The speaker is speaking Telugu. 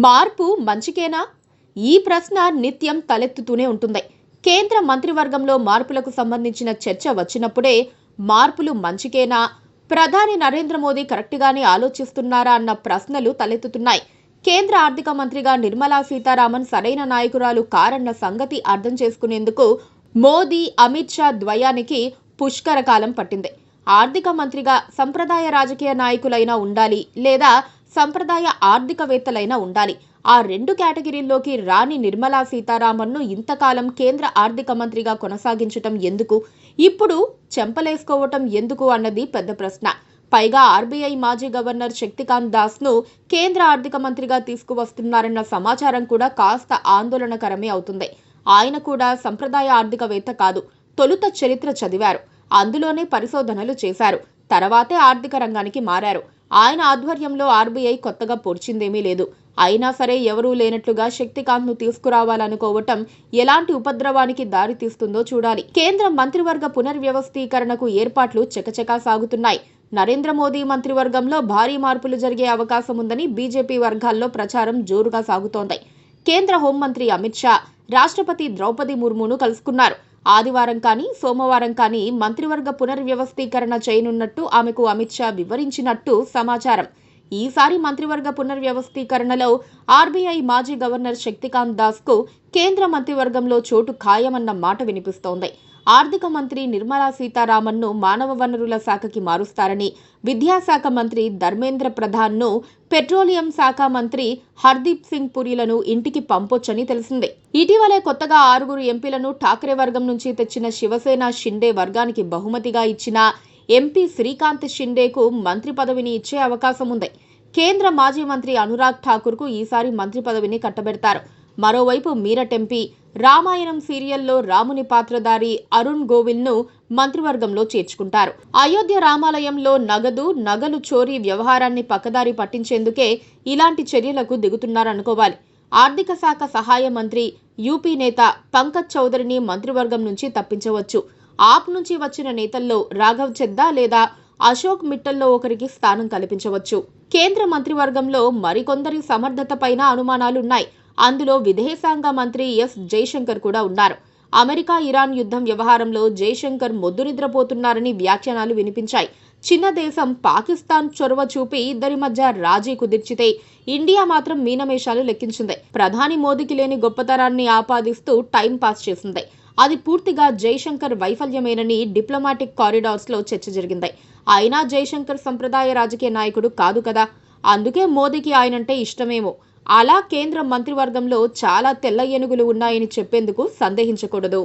మార్పు మంచికేనా? ఈ ప్రశ్న నిత్యం తలెత్తుతూనే ఉంటుంది. కేంద్ర మంత్రివర్గంలో మార్పులకు సంబంధించిన చర్చ వచ్చినప్పుడే మార్పులు మంచికేనా, ప్రధాని నరేంద్ర మోదీ కరెక్ట్గానే ఆలోచిస్తున్నారా అన్న ప్రశ్నలు తలెత్తుతున్నాయి. కేంద్ర ఆర్థిక మంత్రిగా నిర్మలా సీతారామన్ సరైన నాయకురాలు కారన్న సంగతి అర్థం చేసుకునేందుకు మోదీ, అమిత్ షా ద్వయానికి పుష్కర కాలం పట్టింది. ఆర్థిక మంత్రిగా సంప్రదాయ రాజకీయ నాయకులైనా ఉండాలి, లేదా సంప్రదాయ ఆర్థికవేత్తలైనా ఉండాలి. ఆ రెండు కేటగిరీల్లోకి రాని నిర్మలా సీతారామన్ను ఇంతకాలం కేంద్ర ఆర్థిక మంత్రిగా కొనసాగించటం ఎందుకు, ఇప్పుడు చెంపలేసుకోవటం ఎందుకు అన్నది పెద్ద ప్రశ్న. పైగా ఆర్బీఐ మాజీ గవర్నర్ శక్తికాంత్ దాస్ను కేంద్ర ఆర్థిక మంత్రిగా తీసుకువస్తున్నారన్న సమాచారం కూడా కాస్త ఆందోళనకరమే అవుతుంది. ఆయన కూడా సంప్రదాయ ఆర్థికవేత్త కాదు. తొలుత చరిత్ర చదివారు, అందులోనే పరిశోధనలు చేశారు, తర్వాతే ఆర్థిక రంగానికి మారారు. ఆయన ఆధ్వర్యంలో ఆర్బీఐ కొత్తగా పొడిచిందేమీ లేదు. అయినా సరే ఎవరూ లేనట్లుగా శక్తికాంత్ను తీసుకురావాలనుకోవటం ఎలాంటి ఉపద్రవానికి దారి తీస్తుందో చూడాలి. కేంద్ర మంత్రివర్గ పునర్వ్యవస్థీకరణకు ఏర్పాట్లు చకచకా సాగుతున్నాయి. నరేంద్ర మోదీ మంత్రివర్గంలో భారీ మార్పులు జరిగే అవకాశం ఉందని బీజేపీ వర్గాల్లో ప్రచారం జోరుగా సాగుతోంది. కేంద్ర హోంమంత్రి అమిత్ షా రాష్ట్రపతి ద్రౌపది ముర్మును కలుసుకున్నారు. ఆదివారం కానీ సోమవారం కానీ మంత్రివర్గ పునర్వ్యవస్థీకరణ చేయనున్నట్టు ఆమెకు అమిత్ షా వివరించినట్టు సమాచారం. ఈసారి మంత్రివర్గ పునర్వ్యవస్థీకరణలో ఆర్బీఐ మాజీ గవర్నర్ శక్తికాంత్ దాస్కు కేంద్ర మంత్రివర్గంలో చోటు ఖాయమన్న మాట వినిపిస్తోంది. ఆర్థిక మంత్రి నిర్మలా సీతారామన్ను మానవ వనరుల శాఖకి మారుస్తారని, విద్యాశాఖ మంత్రి ధర్మేంద్ర ప్రధాన్ను, పెట్రోలియం శాఖ మంత్రి హర్దీప్ సింగ్ పురీలను ఇంటికి పంపొచ్చని తెలిసింది. ఇటీవలే కొత్తగా 6 ఎంపీలను ఠాక్రే వర్గం నుంచి తెచ్చిన శివసేన షిండే వర్గానికి బహుమతిగా ఇచ్చిన ఎంపీ శ్రీకాంత్ షిండేకు మంత్రి పదవిని ఇచ్చే అవకాశం ఉంది. కేంద్ర మాజీ మంత్రి అనురాగ్ ఠాకూర్కు ఈసారి మంత్రి పదవిని కట్టబెడతారు. మరోవైపు మీరట్ ఎంపీ రామాయణం సీరియల్లో రాముని పాత్రధారి అరుణ్ గోవిల్ను మంత్రివర్గంలో చేర్చుకుంటారు. అయోధ్య రామాలయంలో నగలు చోరీ వ్యవహారాన్ని పక్కదారి పట్టించేందుకే ఇలాంటి చర్యలకు దిగుతున్నారనుకోవాలి. ఆర్థిక శాఖ సహాయ మంత్రి, యూపీ నేత పంకజ్ చౌదరిని మంత్రివర్గం నుంచి తప్పించవచ్చు. ఆప్ నుంచి వచ్చిన నేతల్లో రాఘవ్ చెద్దా లేదా అశోక్ మిట్టల్లో ఒకరికి స్థానం కల్పించవచ్చు. కేంద్ర మంత్రివర్గంలో మరికొందరి సమర్థతపైన అనుమానాలున్నాయి. అందులో విదేశాంగ మంత్రి ఎస్ జైశంకర్ కూడా ఉన్నారు. అమెరికా ఇరాన్ యుద్ధం వ్యవహారంలో జైశంకర్ మొద్దు నిద్రపోతున్నారని వ్యాఖ్యానాలు వినిపించాయి. చిన్న దేశం పాకిస్తాన్ చొరవ చూపి ఇద్దరి మధ్య రాజీ కుదిర్చితే ఇండియా మాత్రం మీనమేషాలు లెక్కించింది. ప్రధాని మోదీకి లేని గొప్పతనాన్ని ఆపాదిస్తూ టైం పాస్ చేసింది. అది పూర్తిగా జైశంకర్ వైఫల్యమేనని డిప్లొమాటిక్ కారిడార్స్ లో చర్చ జరిగింది. అయినా జైశంకర్ సంప్రదాయ రాజకీయ నాయకుడు కాదు కదా, అందుకే మోదీకి ఆయనంటే ఇష్టమేమో. అలా కేంద్ర మంత్రివర్గంలో చాలా తెల్ల ఏనుగులు ఉన్నాయని చెప్పేందుకు సందేహించకూడదు.